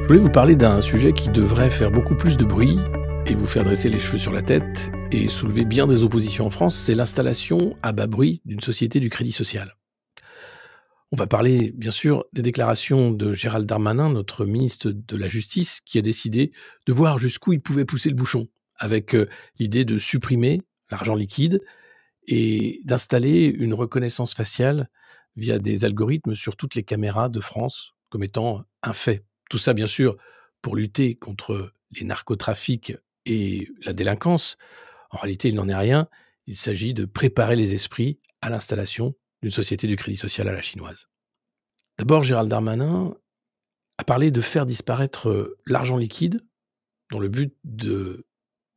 Je voulais vous parler d'un sujet qui devrait faire beaucoup plus de bruit et vous faire dresser les cheveux sur la tête et soulever bien des oppositions en France, c'est l'installation à bas bruit d'une société du crédit social. On va parler, bien sûr, des déclarations de Gérald Darmanin, notre ministre de la Justice, qui a décidé de voir jusqu'où il pouvait pousser le bouchon, avec l'idée de supprimer l'argent liquide et d'installer une reconnaissance faciale via des algorithmes sur toutes les caméras de France comme étant un fait. Tout ça, bien sûr, pour lutter contre les narcotrafics et la délinquance. En réalité, il n'en est rien. Il s'agit de préparer les esprits à l'installation d'une société du crédit social à la chinoise. D'abord, Gérald Darmanin a parlé de faire disparaître l'argent liquide dans le but de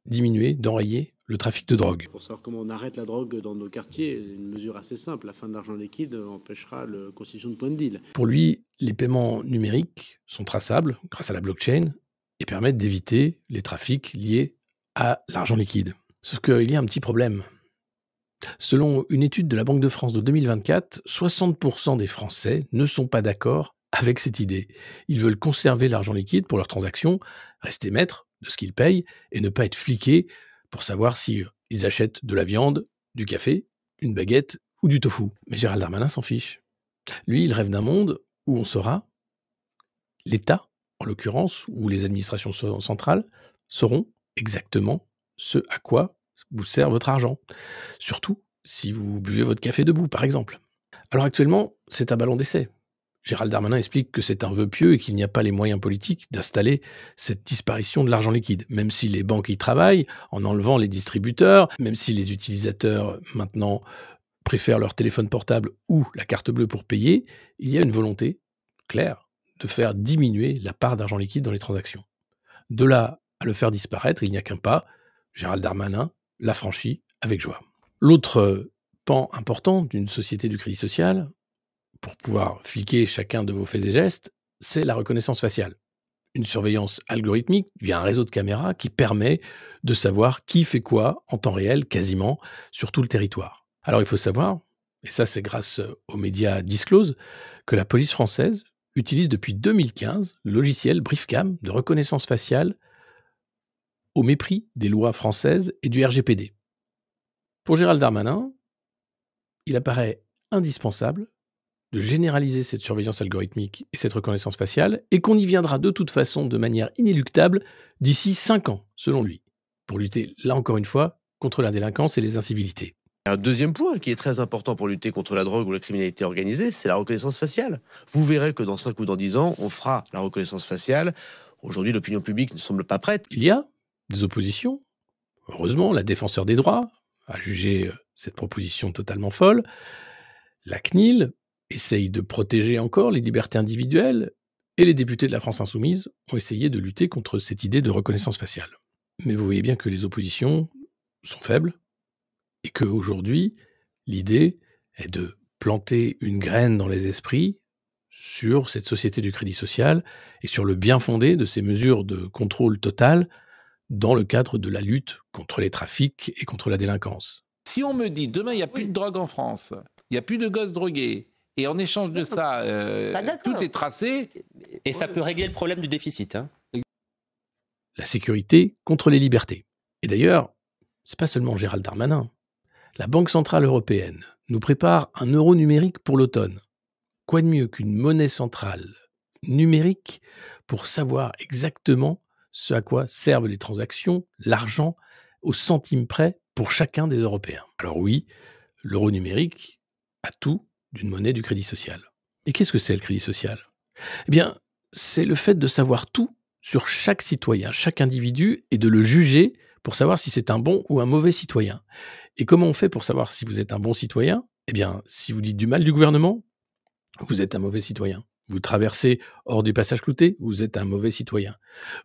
diminuer, d'enrayer le trafic de drogue. Pour savoir comment on arrête la drogue dans nos quartiers, une mesure assez simple. La fin de l'argent liquide empêchera la constitution de points de deal. Pour lui, les paiements numériques sont traçables grâce à la blockchain et permettent d'éviter les trafics liés à l'argent liquide. Sauf qu'il y a un petit problème. Selon une étude de la Banque de France de 2024, 60% des Français ne sont pas d'accord avec cette idée. Ils veulent conserver l'argent liquide pour leurs transactions, rester maîtres de ce qu'ils payent et ne pas être fliqués pour savoir si ils achètent de la viande, du café, une baguette ou du tofu. Mais Gérald Darmanin s'en fiche. Lui, il rêve d'un monde où on saura, l'État, en l'occurrence, ou les administrations centrales, sauront exactement ce à quoi vous sert votre argent. Surtout si vous buvez votre café debout, par exemple. Alors actuellement, c'est un ballon d'essai. Gérald Darmanin explique que c'est un vœu pieux et qu'il n'y a pas les moyens politiques d'installer cette disparition de l'argent liquide, même si les banques y travaillent, en enlevant les distributeurs, même si les utilisateurs maintenant préfèrent leur téléphone portable ou la carte bleue pour payer, il y a une volonté claire de faire diminuer la part d'argent liquide dans les transactions. De là à le faire disparaître, il n'y a qu'un pas. Gérald Darmanin l'a franchi avec joie. L'autre pan important d'une société du crédit social, pour pouvoir fliquer chacun de vos faits et gestes, c'est la reconnaissance faciale. Une surveillance algorithmique via un réseau de caméras qui permet de savoir qui fait quoi en temps réel, quasiment, sur tout le territoire. Alors il faut savoir, et ça c'est grâce aux médias Disclose, que la police française utilise depuis 2015 le logiciel Briefcam de reconnaissance faciale au mépris des lois françaises et du RGPD. Pour Gérald Darmanin, il apparaît indispensable de généraliser cette surveillance algorithmique et cette reconnaissance faciale, et qu'on y viendra de toute façon de manière inéluctable d'ici 5 ans, selon lui, pour lutter, là encore une fois, contre la délinquance et les incivilités. Un deuxième point qui est très important pour lutter contre la drogue ou la criminalité organisée, c'est la reconnaissance faciale. Vous verrez que dans 5 ou dans 10 ans, on fera la reconnaissance faciale. Aujourd'hui, l'opinion publique ne semble pas prête. Il y a des oppositions. Heureusement, la défenseur des droits a jugé cette proposition totalement folle. La CNIL essaye de protéger encore les libertés individuelles, et les députés de la France Insoumise ont essayé de lutter contre cette idée de reconnaissance faciale. Mais vous voyez bien que les oppositions sont faibles, et qu'aujourd'hui, l'idée est de planter une graine dans les esprits sur cette société du crédit social et sur le bien fondé de ces mesures de contrôle total dans le cadre de la lutte contre les trafics et contre la délinquance. Si on me dit demain il n'y a plus de drogue en France, il n'y a plus de gosses drogués, et en échange de ça, tout est tracé. Et ça peut régler le problème du déficit. Hein. La sécurité contre les libertés. Et d'ailleurs, c'est pas seulement Gérald Darmanin. La Banque Centrale Européenne nous prépare un euro numérique pour l'automne. Quoi de mieux qu'une monnaie centrale numérique pour savoir exactement ce à quoi servent les transactions, l'argent, au centime près pour chacun des Européens. Alors oui, l'euro numérique a tout d'une monnaie du crédit social. Et qu'est-ce que c'est le crédit social ? Eh bien, c'est le fait de savoir tout sur chaque citoyen, chaque individu, et de le juger pour savoir si c'est un bon ou un mauvais citoyen. Et comment on fait pour savoir si vous êtes un bon citoyen ? Eh bien, si vous dites du mal du gouvernement, vous êtes un mauvais citoyen. Vous traversez hors du passage clouté, vous êtes un mauvais citoyen.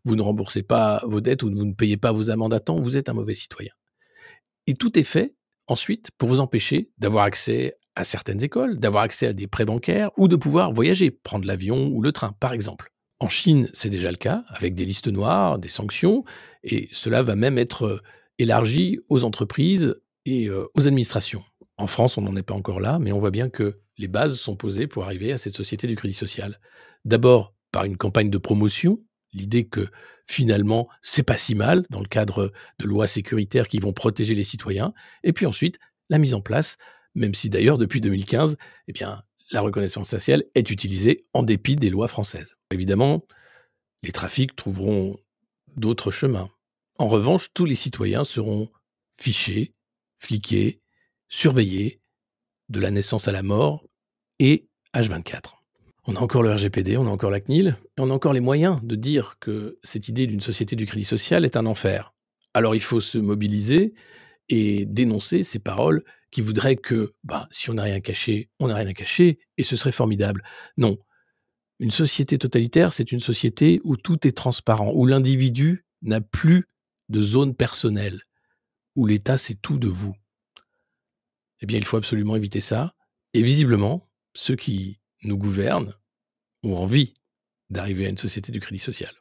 Vous ne remboursez pas vos dettes ou vous ne payez pas vos amendes à temps, vous êtes un mauvais citoyen. Et tout est fait ensuite pour vous empêcher d'avoir accès à certaines écoles, d'avoir accès à des prêts bancaires ou de pouvoir voyager, prendre l'avion ou le train, par exemple. En Chine, c'est déjà le cas, avec des listes noires, des sanctions, et cela va même être élargi aux entreprises et aux administrations. En France, on n'en est pas encore là, mais on voit bien que les bases sont posées pour arriver à cette société du crédit social. D'abord, par une campagne de promotion l'idée que finalement, c'est pas si mal dans le cadre de lois sécuritaires qui vont protéger les citoyens. Et puis ensuite, la mise en place, même si d'ailleurs depuis 2015, eh bien, la reconnaissance faciale est utilisée en dépit des lois françaises. Évidemment, les trafics trouveront d'autres chemins. En revanche, tous les citoyens seront fichés, fliqués, surveillés, de la naissance à la mort et H24. On a encore le RGPD, on a encore la CNIL, et on a encore les moyens de dire que cette idée d'une société du crédit social est un enfer. Alors il faut se mobiliser et dénoncer ces paroles qui voudraient que, si on n'a rien caché, on n'a rien à cacher, et ce serait formidable. Non. Une société totalitaire, c'est une société où tout est transparent, où l'individu n'a plus de zone personnelle, où l'État sait tout de vous. Eh bien, il faut absolument éviter ça. Et visiblement, ceux qui nous gouvernent ont envie d'arriver à une société du crédit social.